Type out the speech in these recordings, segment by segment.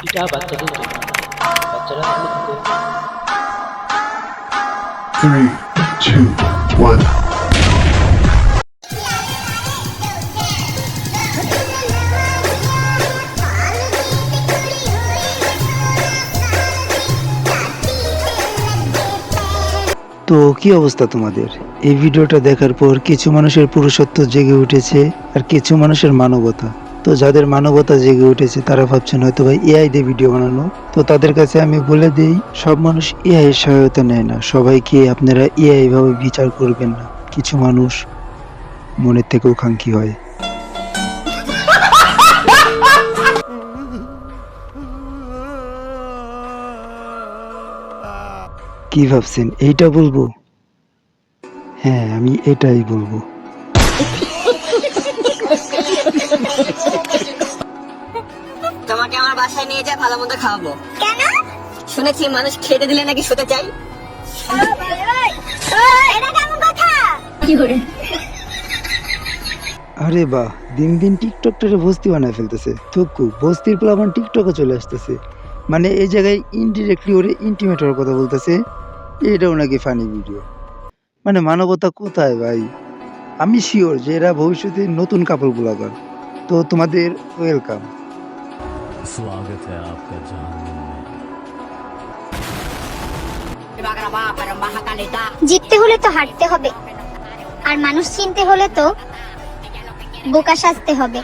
এটা বাচ্চাদের জন্য, বাচ্চারা ভালো থাকে। 3, 2, 1. তো কি অবস্থা তোমাদের? এই ভিডিওটা দেখার পর কিছু মানুষের পুরুষত্ব জেগে উঠেছে আর কিছু মানুষের মানবতা। তো যাদের মানবতা জেগে উঠেছে তারা ভাবছেন হয়তো ভাই এআই দিয়ে ভিডিও বানানো। তো তাদের কাছে আমি বলে দেই, সব মানুষ এআই এর সহায়তা নেয় না। সবাইকে আপনারা এআই ভাবে বিচার করবেন না। কিছু মানুষ মনের থেকেও খাঙ্কি হয়। কি ভাবছেন এইটা বলবো? হ্যাঁ, আমি এটাই বলবো। তোমাকে আমার বাসায় নিয়ে যা, ভালো মন্দ খাওয়াবো। কেন? শুনেছি মানুষ খেতে দিলে নাকি শুতে চাই। এটা কেমন কথা? কি করে? আরে বাহ, দিন দিন টিকটকটারে বস্তি বানায় ফেলতেছে। থুকু বস্তির প্লাবন টিকটকে চলে আসতেছে। মানে এই জায়গায় ইনডিরেক্টলি ওরে ইন্টিমেট হওয়ার কথা বলতেছে। এটাও নাকি ফানি ভিডিও। মানে মানবতা কোথায় ভাই? আমি শিওর যে এরা ভবিষ্যতে নতুন কাপড় ব্লগার। তো তোমাদের ওয়েলকাম। स्वागत है आपका जहान्नुम में। জিততে হলে তো হারতে হবে, আর মানুষ চিনতে হলে তো বোকা সাজতে হবে।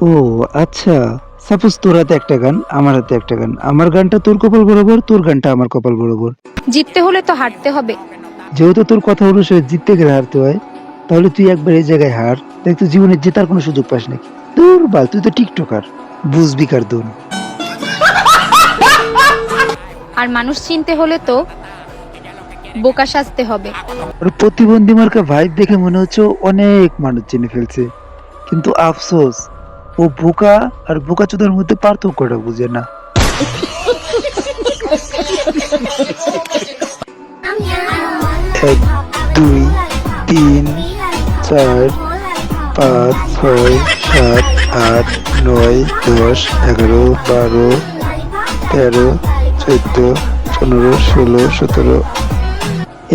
ও আচ্ছা, সাপোজ তোর হাতে একটা গান, আমার হাতে একটা গান। আমার গানটা তোর কপাল বরাবর, তোর গানটা আমার কপাল বরাবর। জিততে হলে তো হারতে হবে। যেহেতু তোর কথা অনুসারে জিততে গেলে হারতে হয়, তাহলে তুই একবার এই জায়গায় হার, দেখ তুই জীবনে জেতার কোনো সুযোগ পাস নাকি। দূর বাল, তুই তো টিকটকার, বুঝবি কার দোন। আর মানুষ চিনতে হলে তো বোকা সাজতে হবে। আর প্রতিবন্ধী মার্কা ভাইব দেখে মনে হচ্ছে ও অনেক মানুষ চিনে ফেলছে, কিন্তু আফসোস ও বোকা আর বোকাচোদার মধ্যে পার্থক্যটা বুঝে না। 1, 2, 3, 4, 5, 6, 7, 8, 9, 10, 11, 12, 13, 14, 15, 16, 17।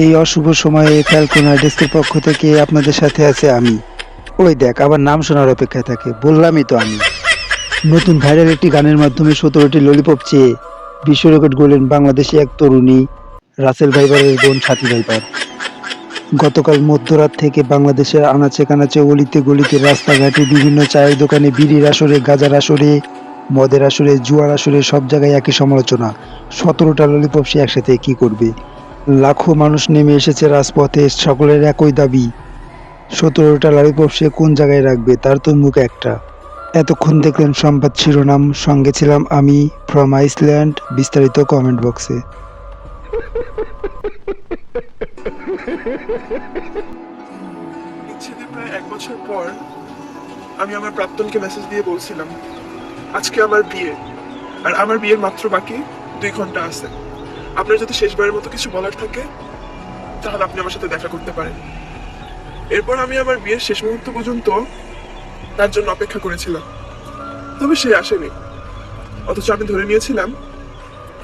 এই অশুভ সময়ে ফ্যালকন আর্টিস্টের পক্ষ থেকে আপনাদের সাথে আছে আমি। ওই দেখ, আবার নাম শোনার অপেক্ষায় থাকে। বললামই তো আমি। নতুন ভাইরাল একটি গানের মাধ্যমে 17টি ললিপপ চেয়ে বিশ্ব রেকর্ড গড়লেন বাংলাদেশি এক তরুণী, রাসেল ভাইপারের বোন সাথী ভাইপার। গতকাল মধ্যরাত থেকে বাংলাদেশের আনাচে কানাচে, অলিতে গলিতে, রাস্তাঘাটে, বিভিন্ন চায়ের দোকানে, বিড়ির আসরে, গাজার আসরে, মদের আসরে, জুয়ার আসরে, সব জায়গায় একই সমালোচনা। 17টা ললিপপ সে একসাথে কি করবে? লাখো মানুষ নেমে এসেছে রাজপথে, সকলের একই দাবি, 17টা ললিপপ সে কোন জায়গায় রাখবে? তার তো মুখ একটা। এতক্ষণ দেখলেন সংবাদ শিরোনাম, সঙ্গে ছিলাম আমি ফ্রম আইসল্যান্ড। বিস্তারিত কমেন্ট বক্সে। বিচ্ছেদে প্রায় 1 বছর পর আমি আমার প্রাক্তনকে মেসেজ দিয়ে বলছিলাম, আজকে আমার বিয়ে, আর আমার বিয়ের মাত্র বাকি 2 ঘন্টা আছে। আপনার যদি শেষবারের মতো কিছু বলার থাকে তাহলে আপনি আমার সাথে দেখা করতে পারেন। এরপর আমি আমার বিয়ের শেষ মুহূর্ত পর্যন্ত তার জন্য অপেক্ষা করেছিলাম, তবে সে আসেনি। অথচ আমি ধরে নিয়েছিলাম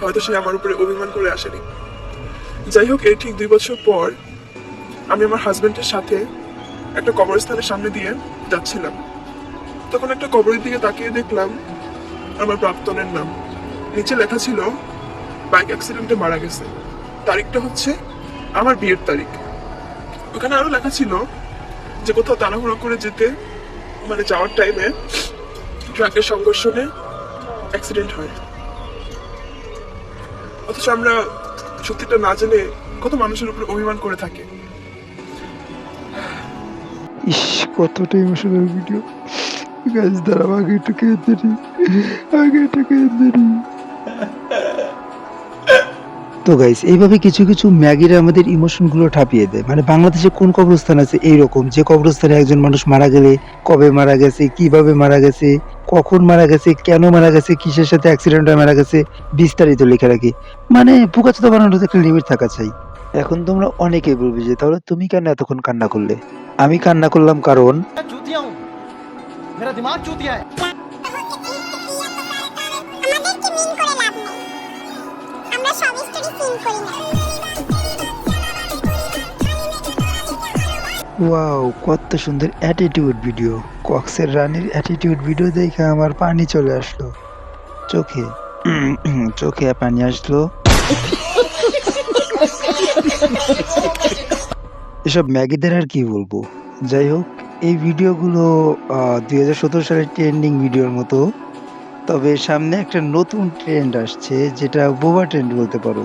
হয়তো সে আমার উপরে অভিমান করে আসেনি। যাই হোক, এই ঠিক 2 বছর পর আমি আমার হাজবেন্ডের সাথে একটা কবরস্থানের সামনে দিয়ে যাচ্ছিলাম। তখন একটা কবরের দিকে তাকিয়ে দেখলাম আমার প্রাক্তনের নাম। নিচে লেখা ছিল বাইক অ্যাক্সিডেন্টে মারা গেছে। তারিখটা হচ্ছে আমার বিয়ের তারিখ। ওখানে আরো লেখা ছিল যে কোথাও তাড়াহুড়ো করে যেতে, মানে যাওয়ার টাইমে ট্রাকের সংঘর্ষণে অ্যাক্সিডেন্ট হয়। অথচ আমরা সত্যিটা না জেনে কত মানুষের উপর অভিমান করে থাকি। ইস, কতটা ইমোশনাল ভিডিও গাইস। দাঁড়াও, আগে একটু কেঁদে নিই, আগে একটু কেঁদে নিই। তো গাইস, এইভাবে কিছু কিছু ম্যাগিরা আমাদের ইমোশন গুলো ঠাপিয়ে দেয়। মানে বাংলাদেশে কোন কবরস্থান আছে এইরকম, যে কবরস্থানে একজন মানুষ মারা গেলে কবে মারা গেছে, কিভাবে মারা গেছে, কখন মারা গেছে, কেন মারা গেছে, কিসের সাথে অ্যাক্সিডেন্ট হয়ে মারা গেছে, বিস্তারিত লেখা রাখি। মানে বোকাচোদা বানানোর একটা লিমিট থাকা চাই। এখন তোমরা অনেকেই বলবে যে তাহলে তুমি কেন এতক্ষণ কান্না করলে? আমি কান্না করলাম কারণ मेरा दिमाग चूतिया है। আমাদেরকে মিন করে লাভ নেই, আমরা সব স্টোরি সিন করি না। ওয়াও, কত সুন্দর অ্যাটিটিউড ভিডিও। কক্সের রানীর অ্যাটিটিউড ভিডিও দেখে আমার পানি চলে আসলো চোখে। চোখে পানি আসলো। এসব ম্যাগিদের আর কি বলবো। যাই হোক, এই ভিডিওগুলো 2017 সালের ট্রেন্ডিং ভিডিওর মতো। তবে সামনে একটা নতুন ট্রেন্ড আসছে, যেটা বোবা ট্রেন্ড বলতে পারো।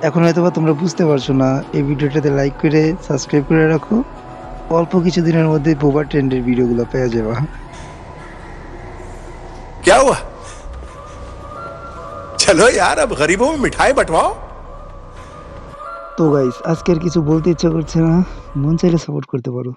এখন হয়তোবা তোমরা বুঝতে পারছো না। এই ভিডিওটাতে লাইক করে সাবস্ক্রাইব করে রাখো। অল্প কিছুদিনের মধ্যে বোবা ট্রেন্ডের ভিডিওগুলো পেয়ে যাবা। क्या हुआ? चलो यार, अब गरीबों में मिठाई बंटवाओ। তো গাইস, আজকে আর কিছু বলতে ইচ্ছা করছে না। মন চাইলে সাপোর্ট করতে পারো।